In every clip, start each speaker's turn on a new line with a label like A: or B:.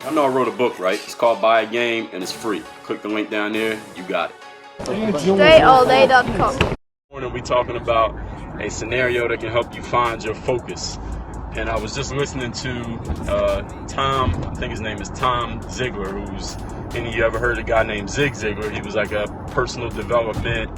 A: I know I wrote a book, right? It's called Buy a Game and it's free. Click the link down there, you got it.
B: DreAllDay.com.
A: We're talking about a scenario that can help you find your focus. And I was just listening to Tom, I think his name is Tom Ziegler, who's, any of you ever heard of a guy named Zig Ziglar? He was like a personal development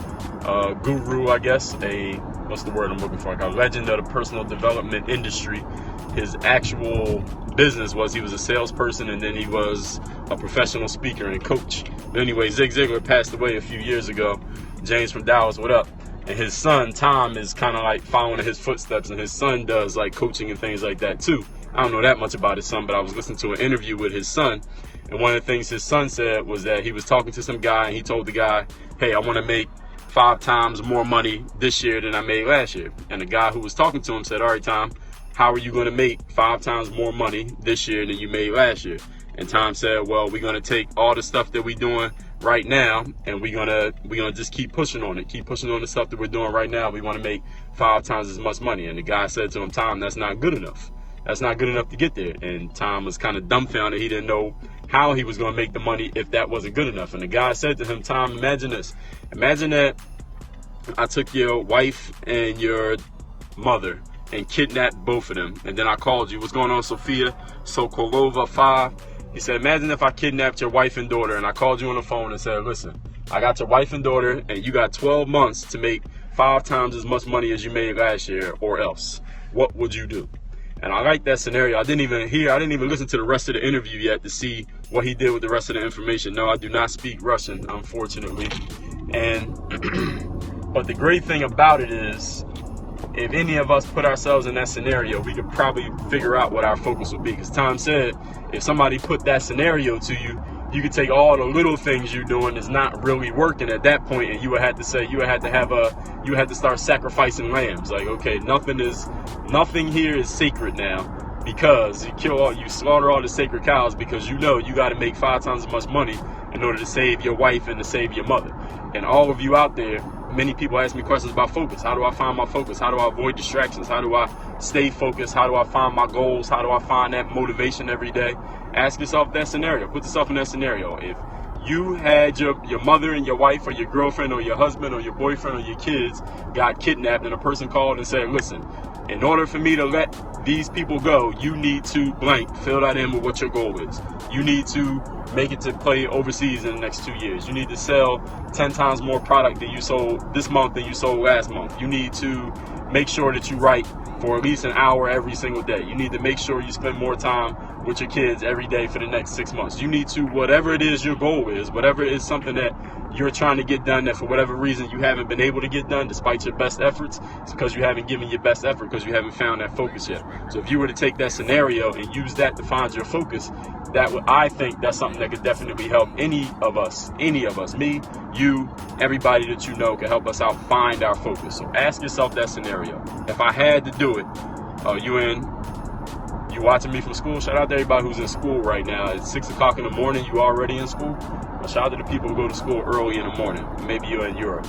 A: guru, I guess, what's the word I'm looking for? Like a legend of the personal development industry. His actual business was he was a salesperson and then he was a professional speaker and coach. But anyway, Zig Ziglar passed away a few years ago. James from Dallas, what up? And his son, Tom, is kind of like following in his footsteps, and his son does like coaching and things like that too. I don't know that much about his son, but I was listening to an interview with his son, and one of the things his son said was that he was talking to some guy, and he told the guy, hey, I want to make 5 times more money this year than I made last year. And the guy who was talking to him said, all right, Tom, how are you going to make 5 times more money this year than you made last year? And Tom said, well, we're going to take all the stuff that we're doing right now, and we're gonna just keep pushing on it, keep pushing on the stuff that we're doing right now. We want to make 5 times as much money. And the guy said to him, Tom, that's not good enough. That's not good enough to get there. And Tom was kind of dumbfounded. He didn't know how he was going to make the money if that wasn't good enough. And the guy said to him, Tom, imagine this. Imagine that I took your wife and your mother and kidnapped both of them. And then I called you. What's going on, Sophia Sokolova 5? He said, imagine if I kidnapped your wife and daughter and I called you on the phone and said, listen, I got your wife and daughter and you got 12 months to make 5 times as much money as you made last year or else. What would you do? And I like that scenario. I didn't even listen to the rest of the interview yet to see what he did with the rest of the information. No, I do not speak Russian, unfortunately. And but the great thing about it is, if any of us put ourselves in that scenario, we could probably figure out what our focus would be. Because Tom said, if somebody put that scenario to you, you could take all the little things you're doing that's not really working at that point, and you would have to start sacrificing lambs. Like, okay, nothing here is sacred now, because you slaughter all the sacred cows because you know you got to make 5 times as much money in order to save your wife and to save your mother. And all of you out there, many people ask me questions about focus. How do I find my focus? How do I avoid distractions? How do I stay focused? How do I find my goals? How do I find that motivation every day? Ask yourself that scenario. Put yourself in that scenario. If you had your mother and your wife or your girlfriend or your husband or your boyfriend or your kids got kidnapped, and a person called and said, listen, in order for me to let these people go, you need to blank, fill that in with what your goal is. You need to make it to play overseas in the next 2 years. You need to sell 10 times more product than you sold this month than you sold last month. You need to make sure that you write for at least an hour every single day. You need to make sure you spend more time with your kids every day for the next 6 months. You need to, whatever it is your goal is, whatever is something that you're trying to get done that for whatever reason you haven't been able to get done despite your best efforts, it's because you haven't given your best effort, because you haven't found that focus yet. So if you were to take that scenario and use that to find your focus, I think that's something that could definitely help any of us, me, you, everybody that you know, can help us out find our focus. So ask yourself that scenario. If I had to do it, you watching me from school? Shout out to everybody who's in school right now. It's 6 o'clock in the morning. You already in school? Well, shout out to the people who go to school early in the morning. Maybe you're in Europe.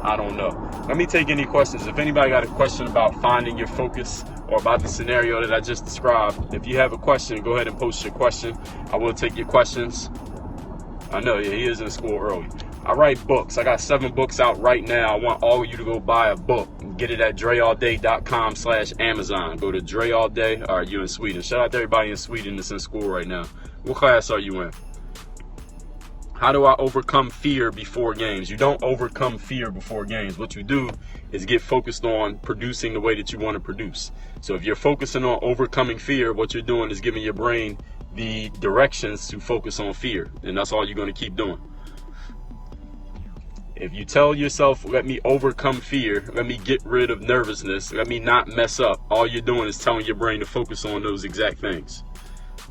A: I don't know. Let me take any questions. If anybody got a question about finding your focus or about the scenario that I just described, if you have a question, go ahead and post your question. I will take your questions. I know, yeah, he is in school early. I write books. I got 7 books out right now. I want all of you to go buy a book. Get it at DreAllDay.com/Amazon. Go to Dre All Day. All right, you in Sweden. Shout out to everybody in Sweden that's in school right now. What class are you in? How do I overcome fear before games? You don't overcome fear before games. What you do is get focused on producing the way that you want to produce. So if you're focusing on overcoming fear, what you're doing is giving your brain the directions to focus on fear. And that's all you're going to keep doing. If you tell yourself, let me overcome fear, let me get rid of nervousness, let me not mess up, all you're doing is telling your brain to focus on those exact things.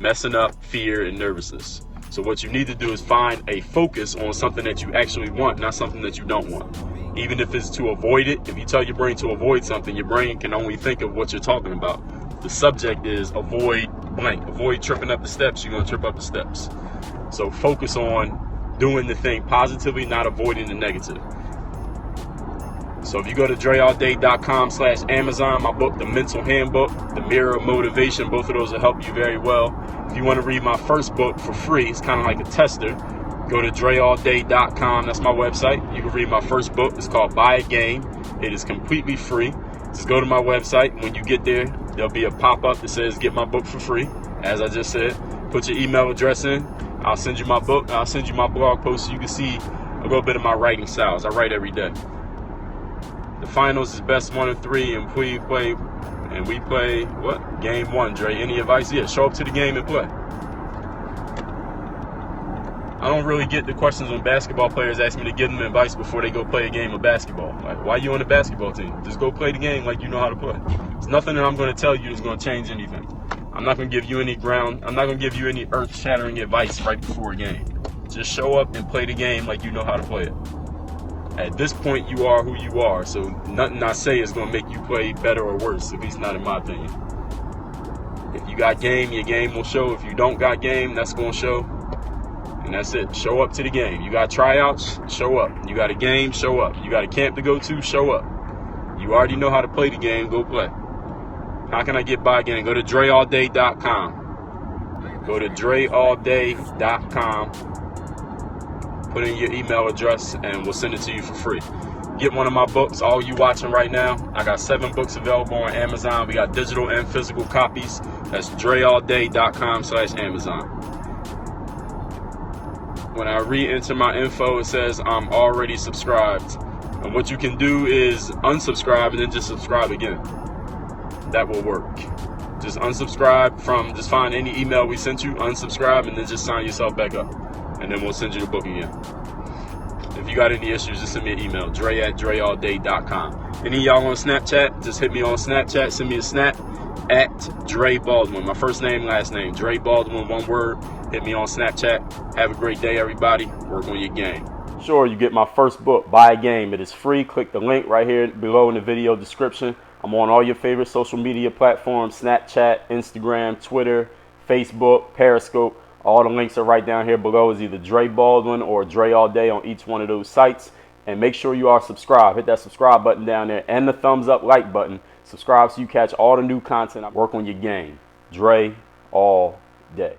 A: Messing up, fear, and nervousness. So what you need to do is find a focus on something that you actually want, not something that you don't want. Even if it's to avoid it, if you tell your brain to avoid something, your brain can only think of what you're talking about. The subject is avoid blank. Avoid tripping up the steps, you're going to trip up the steps. So focus on doing the thing positively, not avoiding the negative. So if you go to DreAllDay.com/Amazon, my book, The Mental Handbook, The Mirror of Motivation, both of those will help you very well. If you want to read my first book for free, it's kind of like a tester, go to dreallday.com. That's my website. You can read my first book. It's called Buy a Game. It is completely free. Just go to my website. When you get there, there'll be a pop-up that says get my book for free. As I just said, put your email address in. I'll send you my book. I'll send you my blog post so you can see a little bit of my writing styles. I write every day. The finals is best 1 of 3, and we play what? Game 1, Dre. Any advice? Yeah, show up to the game and play. I don't really get the questions when basketball players ask me to give them advice before they go play a game of basketball. Like, why are you on the basketball team? Just go play the game like you know how to play. There's nothing that I'm going to tell you that's going to change anything. I'm not going to give you any earth-shattering advice right before a game. Just show up and play the game like you know how to play it. At this point, you are who you are, so nothing I say is going to make you play better or worse, at least not in my opinion. If you got game, your game will show. If you don't got game, that's going to show. And that's it. Show up to the game. You got tryouts, show up. You got a game, show up. You got a camp to go to, show up. You already know how to play the game, go play. How can I get by again? Go to dreallday.com. Go to dreallday.com. Put in your email address and we'll send it to you for free. Get one of my books. All you watching right now, I got 7 books available on Amazon. We got digital and physical copies. That's dreallday.com/Amazon. When I re-enter my info, it says I'm already subscribed. And what you can do is unsubscribe and then just subscribe again. That will work. Just unsubscribe just find any email we sent you, unsubscribe, and then just sign yourself back up. And then we'll send you the book again. If you got any issues, just send me an email, dre@dreallday.com. Any of y'all on Snapchat, just hit me on Snapchat, send me a snap at Dre Baldwin. My first name, last name, Dre Baldwin, one word. Hit me on Snapchat. Have a great day, everybody. Work on your game. Sure, you get my first book, Buy a Game. It is free. Click the link right here below in the video description. I'm on all your favorite social media platforms, Snapchat, Instagram, Twitter, Facebook, Periscope. All the links are right down here below. Is either Dre Baldwin or Dre All Day on each one of those sites. And make sure you are subscribed. Hit that subscribe button down there and the thumbs up like button. Subscribe so you catch all the new content. I work on your game. Dre All Day.